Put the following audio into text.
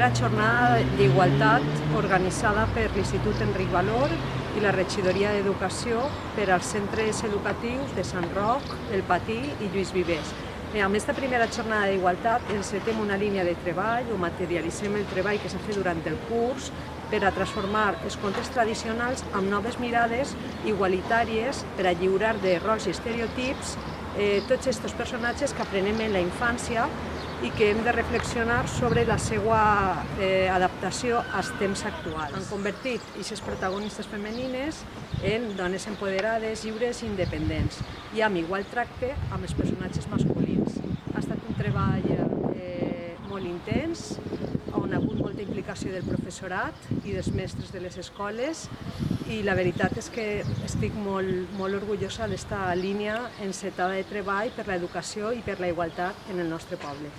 primera jornada d'igualtat organitzada per l'Institut Enric Valor i la Regidoria d'Educació per als centres educatius de Sant Roc, El Patí i Lluís Vives. Amb aquesta primera jornada d'igualtat encetem una línia de treball o materialitzem el treball que s'ha fet durant el curs per a transformar els contes tradicionals amb noves mirades igualitàries per a lliurar de rols i estereotips tots aquests personatges que aprenem en la infància i que hem de reflexionar sobre la seva adaptació als temps actuals. Han convertit aquestes protagonistes femenines en dones empoderades, lliures i independents i amb igual tracte amb els personatges masculins. Ha estat un treball molt intens, on ha hagut molta implicació del professorat i dels mestres de les escoles i la veritat és que estic molt orgullosa d'esta línia encetada de treball per l'educació i per la igualtat en el nostre poble.